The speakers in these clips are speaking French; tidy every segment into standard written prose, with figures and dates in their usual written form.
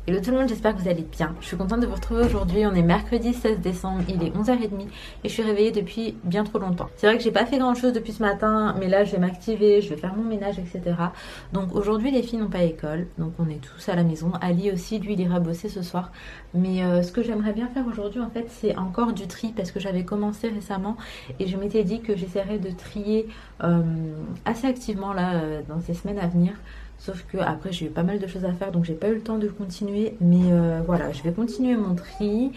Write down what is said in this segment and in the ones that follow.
Hello tout le monde, j'espère que vous allez bien. Je suis contente de vous retrouver aujourd'hui. On est mercredi 16 décembre, il est 11h30 et je suis réveillée depuis bien trop longtemps. C'est vrai que j'ai pas fait grand chose depuis ce matin, mais là je vais m'activer, je vais faire mon ménage, etc. Donc aujourd'hui les filles n'ont pas école, donc on est tous à la maison. Ali aussi, lui il ira bosser ce soir. Mais ce que j'aimerais bien faire aujourd'hui en fait, c'est encore du tri parce que j'avais commencé récemment et je m'étais dit que j'essaierais de trier assez activement là dans ces semaines à venir. Sauf que après j'ai eu pas mal de choses à faire donc j'ai pas eu le temps de continuer. Mais voilà, je vais continuer mon tri.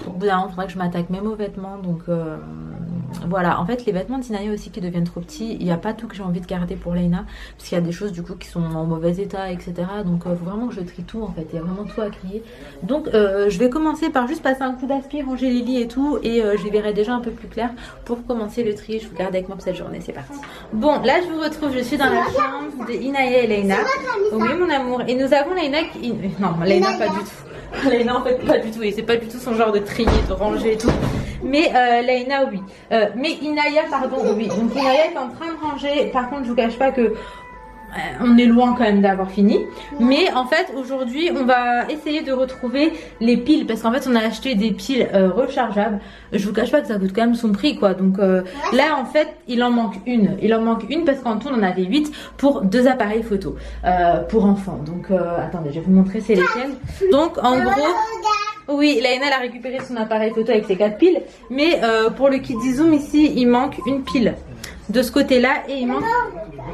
Au bout d'un moment, il faudra que je m'attaque même aux vêtements. Donc voilà, en fait les vêtements d'Inaya aussi qui deviennent trop petits, il n'y a pas tout que j'ai envie de garder pour Leïna. Parce qu'il y a des choses du coup qui sont en mauvais état, etc. Donc il faut vraiment que je trie tout en fait, il y a vraiment tout à trier. Donc je vais commencer par juste passer un coup d'aspi, ranger les lits et tout. Et je verrai déjà un peu plus clair pour commencer le tri. Je vous garde avec moi pour cette journée, c'est parti. Bon, là je vous retrouve, je suis dans la chambre de Inaya et Leïna. Oui mon amour, et nous avons Leïna qui... Non, Leïna pas du tout. Leïna en fait pas du tout, et c'est pas du tout son genre de trier, de ranger et tout. Mais Leïna oui. Mais Inaya pardon oui. Donc Inaya est en train de ranger. Par contre je vous cache pas que on est loin quand même d'avoir fini. Mais en fait aujourd'hui on va essayer de retrouver les piles. Parce qu'en fait on a acheté des piles rechargeables. Je vous cache pas que ça coûte quand même son prix quoi. Donc là en fait il en manque une. Il en manque une parce qu'en tout on en avait 8 pour 2 appareils photo pour enfants. Donc attendez, je vais vous montrer c'est lesquels. Donc en gros... Oui, Leïna elle a récupéré son appareil photo avec ses 4 piles. Mais pour le kit Zoom ici, il manque une pile de ce côté-là. Et il manque...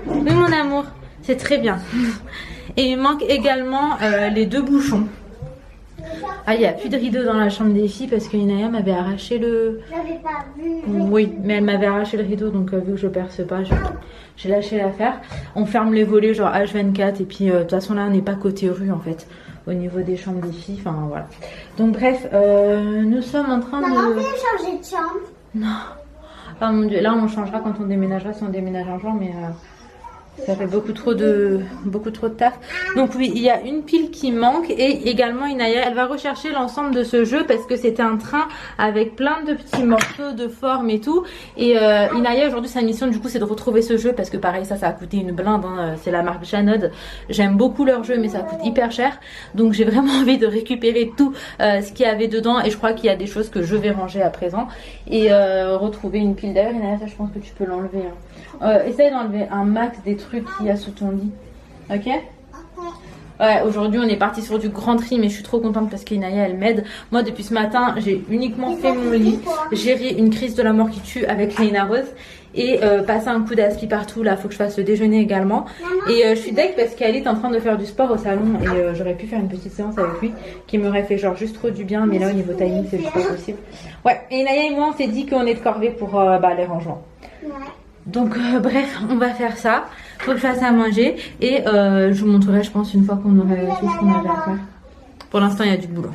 Oui mon amour, c'est très bien. Et il manque également les 2 bouchons. Ah, il n'y a plus de rideau dans la chambre des filles parce que Inaya m'avait arraché le... J'avais pas vu. Oui, mais elle m'avait arraché le rideau donc vu que je perce pas, j'ai lâché l'affaire. On ferme les volets genre H24 et puis de toute façon là on n'est pas côté rue en fait. Au niveau des chambres des filles, enfin voilà. Donc bref, nous sommes en train Maman, de... peut changer de chambre? Non. Ah mon dieu, là on changera quand on déménagera, si on déménage un jour, mais ça fait beaucoup trop de taf. Donc oui, il y a une pile qui manque et également Inaya, elle va rechercher l'ensemble de ce jeu parce que c'était un train avec plein de petits morceaux de forme et tout. Et Inaya aujourd'hui sa mission du coup c'est de retrouver ce jeu parce que pareil ça a coûté une blinde, hein. C'est la marque Janod. J'aime beaucoup leur jeu mais ça coûte hyper cher. Donc j'ai vraiment envie de récupérer tout ce qu'il y avait dedans et je crois qu'il y a des choses que je vais ranger à présent. Et retrouver une pile d'ailleurs, Inaya ça je pense que tu peux l'enlever. Hein. Essaye d'enlever un max des trucs qu'il y a sous ton lit. Ok? Ouais, aujourd'hui on est parti sur du grand tri, mais je suis trop contente parce qu'Inaya elle m'aide. Moi depuis ce matin j'ai uniquement fait mon lit, géré une crise de la mort qui tue avec Leïna Rose et passer un coup d'aspi partout. Là faut que je fasse le déjeuner également. Et je suis deg parce qu'elle est en train de faire du sport au salon et j'aurais pu faire une petite séance avec lui qui m'aurait fait genre juste trop du bien, mais là au niveau timing c'est juste pas possible. Ouais, et Inaya et moi on s'est dit qu'on est de corvée pour les rangements. Ouais. Donc bref, on va faire ça. Faut que je fasse à manger et je vous montrerai je pense une fois qu'on aurait fait ce qu'on avait à faire. Pour l'instant il y a du boulot.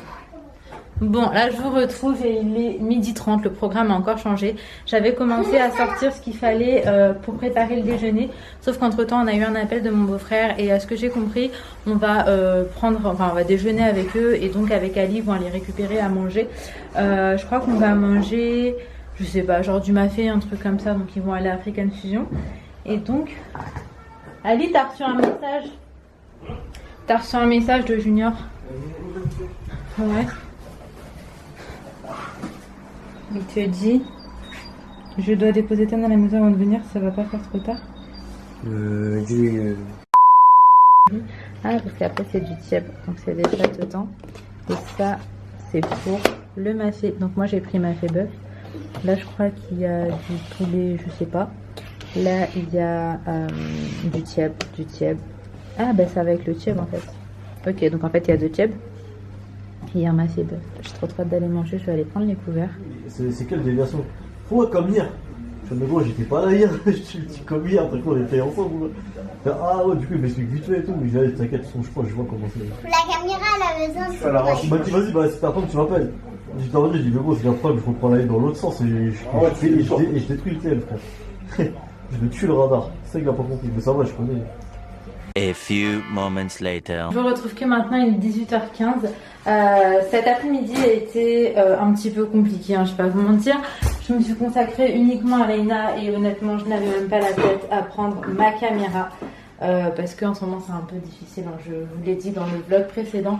Bon là je vous retrouve et il est 12h30, le programme a encore changé. J'avais commencé à sortir ce qu'il fallait pour préparer le déjeuner. Sauf qu'entre temps on a eu un appel de mon beau-frère et à ce que j'ai compris on va on va déjeuner avec eux et donc avec Ali ils vont aller récupérer à manger. Je crois qu'on va manger... Je sais pas, genre du mafé, un truc comme ça, donc ils vont aller à African Fusion. Et donc, Ali, t'as reçu un message? T'as reçu un message de Junior? Ouais. Il te dit, je dois déposer Tan à la maison avant de venir, ça va pas faire trop tard? Ah, parce qu'après c'est du tiep, donc c'est des pâtes dedans. Et ça, c'est pour le mafé. Donc moi j'ai pris mafé bœuf. Là je crois qu'il y a du poulet, je sais pas. Là il y a du tieb. Ah bah ça va avec le tieb en fait. Ok, donc en fait il y a 2 tiebs. Et il y a un mafé bœuf. J'ai trop hâte d'aller manger, je vais aller prendre les couverts. C'est quelle déviation? Moi comme hier. Mais gros j'étais pas là hier, je suis comme hier, après on était ensemble. Ah ouais du coup il m'explique vite fait et tout, mais j'allais t'inquiète, je crois je vois comment c'est. La caméra à la maison, c'est Alors il m'a dit vas-y bah si t'attends tu m'appelles. J'étais en mode, j'ai dit mais gros c'est un problème, je reprends la ligne dans l'autre sens et je détruis le TL frère. Je me tue le radar, c'est ça qu'il a pas compris, mais ça va je connais. A few moments later. Je vous retrouve que maintenant, il est 18h15. Cet après-midi a été un petit peu compliqué, hein, je vais pas vous mentir. Je me suis consacrée uniquement à Leïna et honnêtement, je n'avais même pas la tête à prendre ma caméra parce qu'en ce moment c'est un peu difficile. Hein, je vous l'ai dit dans le vlog précédent.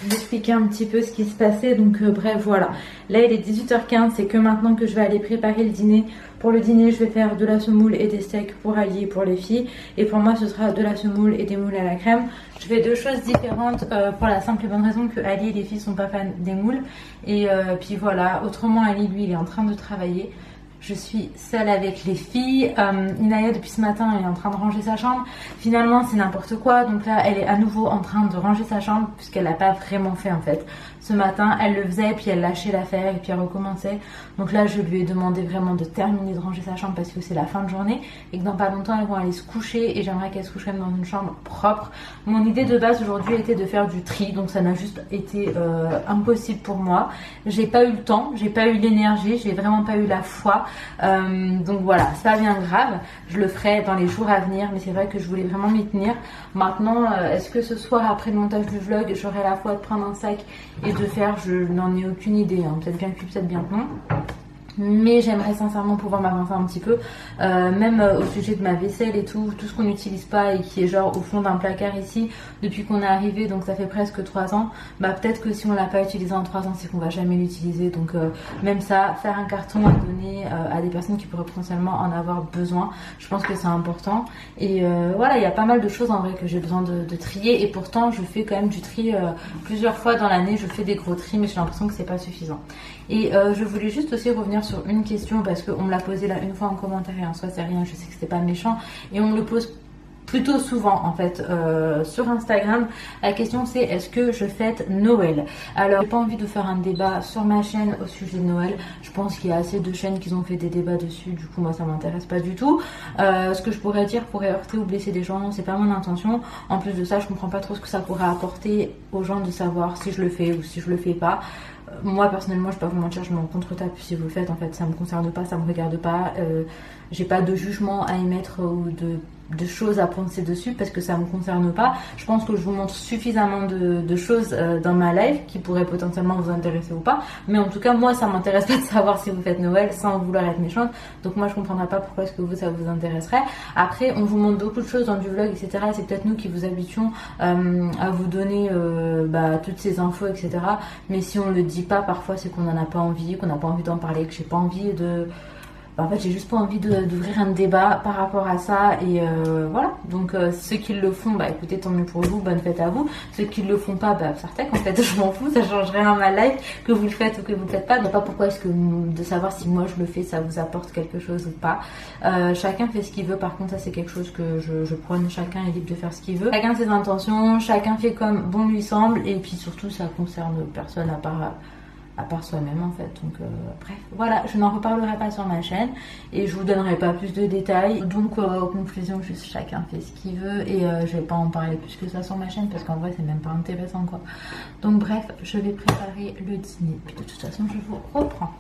Je vais expliquer un petit peu ce qui se passait. Donc bref, voilà. Là, il est 18h15. C'est que maintenant que je vais aller préparer le dîner. Pour le dîner, je vais faire de la semoule et des steaks pour Ali et pour les filles. Et pour moi, ce sera de la semoule et des moules à la crème. Je fais deux choses différentes pour la simple et bonne raison que Ali et les filles sont pas fans des moules. Et puis voilà. Autrement, Ali, lui, il est en train de travailler. Je suis seule avec les filles. Inaya, depuis ce matin, elle est en train de ranger sa chambre. Finalement, c'est n'importe quoi. Donc là, elle est à nouveau en train de ranger sa chambre puisqu'elle l'a pas vraiment fait en fait. Ce matin, elle le faisait, puis elle lâchait l'affaire et puis elle recommençait. Donc là, je lui ai demandé vraiment de terminer de ranger sa chambre parce que c'est la fin de journée et que dans pas longtemps, elles vont aller se coucher et j'aimerais qu'elles se couchent quand même dans une chambre propre. Mon idée de base aujourd'hui était de faire du tri, donc ça n'a juste été impossible pour moi. J'ai pas eu le temps, j'ai pas eu l'énergie, j'ai vraiment pas eu la foi. Donc voilà, c'est pas bien grave. Je le ferai dans les jours à venir, mais c'est vrai que je voulais vraiment m'y tenir. Maintenant, est-ce que ce soir, après le montage du vlog, j'aurai la foi de prendre un sac et de faire, je n'en ai aucune idée, hein. Peut-être bien que oui, peut-être bien que non. Mais j'aimerais sincèrement pouvoir m'avancer un petit peu, même au sujet de ma vaisselle et tout ce qu'on n'utilise pas et qui est genre au fond d'un placard ici depuis qu'on est arrivé, donc ça fait presque 3 ans. Bah peut-être que si on l'a pas utilisé en 3 ans, c'est qu'on va jamais l'utiliser. Donc même ça, faire un carton à donner à des personnes qui pourraient potentiellement en avoir besoin, je pense que c'est important. Et voilà, il y a pas mal de choses en vrai que j'ai besoin de trier et pourtant je fais quand même du tri plusieurs fois dans l'année. Je fais des gros tris, mais j'ai l'impression que c'est pas suffisant. Et je voulais juste aussi revenir sur une question parce qu'on me l'a posé là une fois en commentaire et en soi c'est rien, je sais que c'était pas méchant et on me le pose plutôt souvent en fait sur Instagram. La question c'est est-ce que je fête Noël? Alors j'ai pas envie de faire un débat sur ma chaîne au sujet de Noël. Je pense qu'il y a assez de chaînes qui ont fait des débats dessus, du coup moi ça m'intéresse pas du tout. Ce que je pourrais dire pourrait heurter ou blesser des gens, c'est pas mon intention. En plus de ça, je comprends pas trop ce que ça pourrait apporter aux gens de savoir si je le fais ou si je le fais pas. Moi personnellement, je vais pas vous mentir, je m'en contre-tape si vous le faites, en fait ça me concerne pas, ça me regarde pas, j'ai pas de jugement à émettre ou de choses à penser dessus parce que ça me concerne pas. Je pense que je vous montre suffisamment de choses dans ma life qui pourraient potentiellement vous intéresser ou pas, mais en tout cas moi ça m'intéresse pas de savoir si vous faites Noël sans vouloir être méchante, donc moi je comprendrai pas pourquoi est-ce que vous ça vous intéresserait. Après on vous montre beaucoup de choses dans du vlog etc, c'est peut-être nous qui vous habituons à vous donner toutes ces infos etc, mais si on le dit pas parfois c'est qu'on en a pas envie, qu'on n'a pas envie d'en parler, que j'ai pas envie de... En fait j'ai juste pas envie d'ouvrir un débat par rapport à ça et voilà. Donc ceux qui le font, bah écoutez tant mieux pour vous, bonne fête à vous. Ceux qui le font pas, bah Sartec en fait je m'en fous, ça change rien à ma life que vous le faites ou que vous le faites pas. Donc pas pourquoi est-ce que de savoir si moi je le fais ça vous apporte quelque chose ou pas. Chacun fait ce qu'il veut, par contre ça c'est quelque chose que je prône, chacun est libre de faire ce qu'il veut. Chacun ses intentions, chacun fait comme bon lui semble et puis surtout ça concerne personne à part soi-même en fait. Donc bref, voilà, je n'en reparlerai pas sur ma chaîne et je vous donnerai pas plus de détails. Donc en conclusion, juste chacun fait ce qu'il veut et je vais pas en parler plus que ça sur ma chaîne parce qu'en vrai c'est même pas intéressant quoi. Donc bref, je vais préparer le dîner puis de toute façon je vous reprends.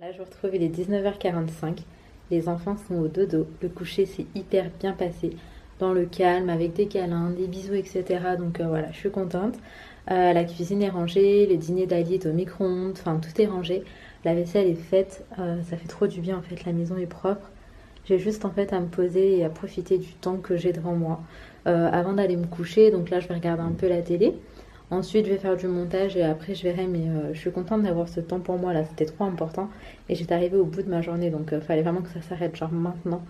Là, je vous retrouve, il est 19h45. Les enfants sont au dodo. Le coucher s'est hyper bien passé. Dans le calme, avec des câlins, des bisous, etc. Donc voilà, je suis contente. La cuisine est rangée, le dîner d'Ali est au micro-ondes. Enfin, tout est rangé. La vaisselle est faite. Ça fait trop du bien, en fait. La maison est propre. J'ai juste, en fait, à me poser et à profiter du temps que j'ai devant moi. Avant d'aller me coucher, donc là, je vais regarder un peu la télé. Ensuite, je vais faire du montage et après, je verrai. Mais je suis contente d'avoir ce temps pour moi. Là, c'était trop important. Et j'étais arrivée au bout de ma journée. Donc, il fallait vraiment que ça s'arrête, genre maintenant.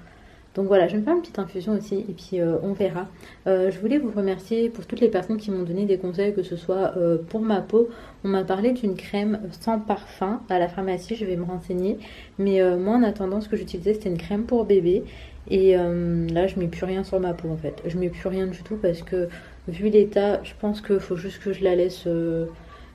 Donc voilà, je vais me faire une petite infusion aussi et puis on verra. Je voulais vous remercier pour toutes les personnes qui m'ont donné des conseils, que ce soit pour ma peau. On m'a parlé d'une crème sans parfum à la pharmacie, je vais me renseigner. Mais moi en attendant, ce que j'utilisais c'était une crème pour bébé. Et là je mets plus rien sur ma peau en fait. Je mets plus rien du tout parce que vu l'état, je pense qu'il faut juste que je la laisse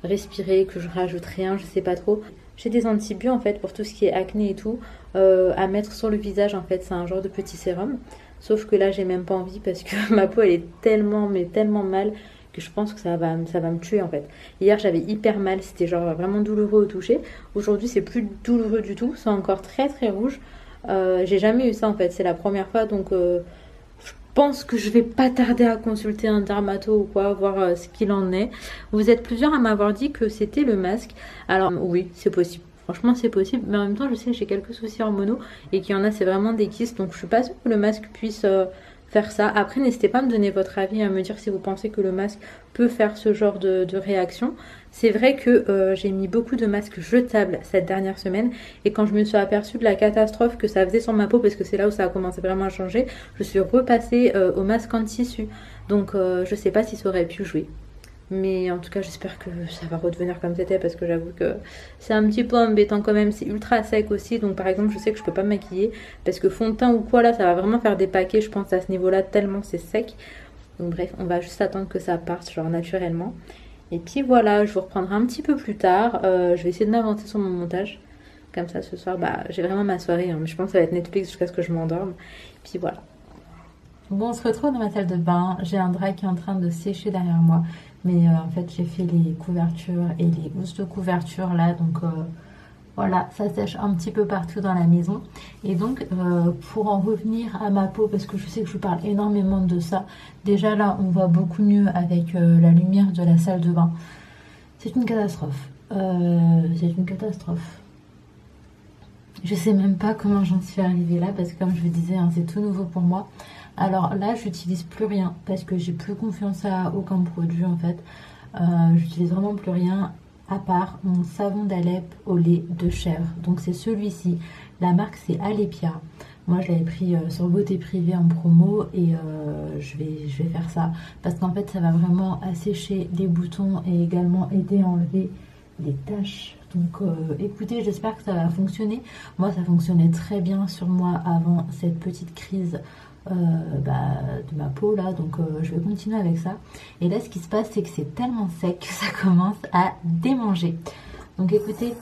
respirer, que je rajoute rien, je sais pas trop. J'ai des antibiotiques en fait pour tout ce qui est acné et tout à mettre sur le visage en fait, c'est un genre de petit sérum. Sauf que là j'ai même pas envie parce que ma peau elle est tellement mais tellement mal que je pense que ça va me tuer en fait. Hier j'avais hyper mal, c'était genre vraiment douloureux au toucher. Aujourd'hui c'est plus douloureux du tout, c'est encore très très rouge. J'ai jamais eu ça en fait, c'est la première fois donc je pense que je vais pas tarder à consulter un dermato ou quoi, voir ce qu'il en est. Vous êtes plusieurs à m'avoir dit que c'était le masque. Alors oui, c'est possible. Franchement, c'est possible. Mais en même temps, je sais que j'ai quelques soucis hormonaux et qu'il y en a, c'est vraiment des kystes. Donc je suis pas sûre que le masque puisse faire ça. Après, n'hésitez pas à me donner votre avis, à me dire si vous pensez que le masque peut faire ce genre de réaction. C'est vrai que j'ai mis beaucoup de masques jetables cette dernière semaine et quand je me suis aperçue de la catastrophe que ça faisait sur ma peau, parce que c'est là où ça a commencé vraiment à changer, je suis repassée au masque en tissu. Donc je sais pas si ça aurait pu jouer. Mais en tout cas j'espère que ça va redevenir comme c'était parce que j'avoue que c'est un petit peu embêtant quand même. C'est ultra sec aussi, donc par exemple je sais que je peux pas me maquiller parce que fond de teint ou quoi là ça va vraiment faire des paquets je pense à ce niveau là tellement c'est sec. Donc bref, on va juste attendre que ça parte genre naturellement. Et puis voilà, je vous reprendrai un petit peu plus tard. Je vais essayer de m'avancer sur mon montage. Comme ça ce soir, bah j'ai vraiment ma soirée. Hein. Je pense que ça va être Netflix jusqu'à ce que je m'endorme. Et puis voilà. Bon, on se retrouve dans ma salle de bain. J'ai un drap qui est en train de sécher derrière moi. Mais en fait, j'ai fait les couvertures et les housses de couverture là. Donc voilà, ça sèche un petit peu partout dans la maison. Et donc, pour en revenir à ma peau, parce que je sais que je vous parle énormément de ça. Déjà là, on voit beaucoup mieux avec la lumière de la salle de bain. C'est une catastrophe. C'est une catastrophe. Je sais même pas comment j'en suis arrivée là, parce que comme je vous disais, hein, c'est tout nouveau pour moi. Alors là, j'utilise plus rien parce que j'ai plus confiance à aucun produit en fait. J'utilise vraiment plus rien à part mon savon d'Alep au lait de chèvre. Donc c'est celui-ci. La marque c'est Alepia. Moi je l'avais pris sur Beauté Privée en promo et je vais faire ça parce qu'en fait ça va vraiment assécher les boutons et également aider à enlever les taches. Donc écoutez, j'espère que ça va fonctionner. Moi ça fonctionnait très bien sur moi avant cette petite crise de ma peau là, donc je vais continuer avec ça. Et là ce qui se passe c'est que c'est tellement sec que ça commence à démanger. Donc écoutez,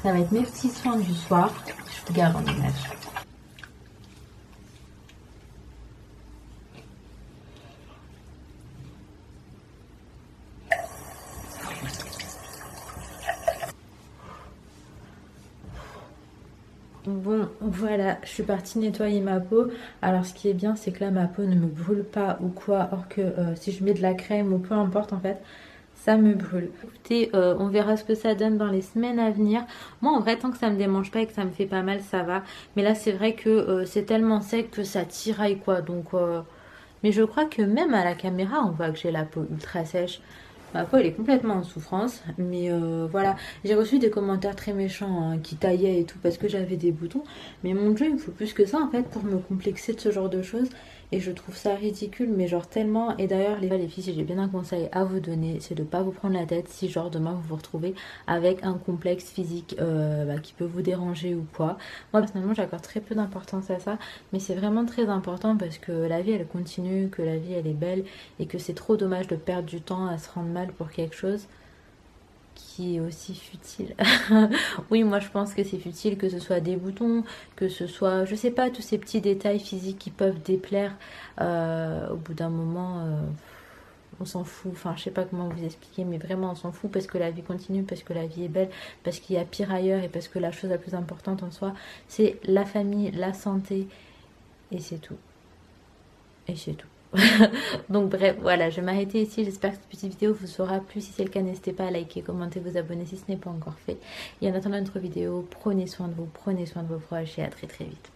ça va être mes petits soins du soir. Je vous garde en image. Bon, voilà, je suis partie nettoyer ma peau. Alors ce qui est bien, c'est que là ma peau ne me brûle pas ou quoi. Or que si je mets de la crème ou peu importe en fait, ça me brûle. Écoutez, on verra ce que ça donne dans les semaines à venir. Moi en vrai, tant que ça me démange pas et que ça me fait pas mal, ça va. Mais là c'est vrai que c'est tellement sec que ça tiraille quoi. Donc, mais je crois que même à la caméra, on voit que j'ai la peau ultra sèche. Ma peau elle est complètement en souffrance, mais voilà, j'ai reçu des commentaires très méchants hein, qui taillaient et tout parce que j'avais des boutons, mais mon Dieu il me faut plus que ça en fait pour me complexer de ce genre de choses et je trouve ça ridicule mais genre tellement. Et d'ailleurs les filles, si j'ai bien un conseil à vous donner, c'est de pas vous prendre la tête si genre demain vous vous retrouvez avec un complexe physique qui peut vous déranger ou quoi. Moi personnellement j'accorde très peu d'importance à ça, mais c'est vraiment très important parce que la vie elle continue, que la vie elle est belle et que c'est trop dommage de perdre du temps à se rendre mal pour quelque chose qui est aussi futile. Oui, moi je pense que c'est futile, que ce soit des boutons, que ce soit, je sais pas, tous ces petits détails physiques qui peuvent déplaire. Au bout d'un moment, on s'en fout. Enfin, je sais pas comment vous expliquer, mais vraiment on s'en fout parce que la vie continue, parce que la vie est belle, parce qu'il y a pire ailleurs et parce que la chose la plus importante en soi, c'est la famille, la santé et c'est tout. Et c'est tout. Donc bref, voilà, je vais m'arrêter ici. J'espère que cette petite vidéo vous aura plu. Si c'est le cas, n'hésitez pas à liker, commenter, vous abonner si ce n'est pas encore fait. Et en attendant notre vidéo, prenez soin de vous, prenez soin de vos proches et à très très vite.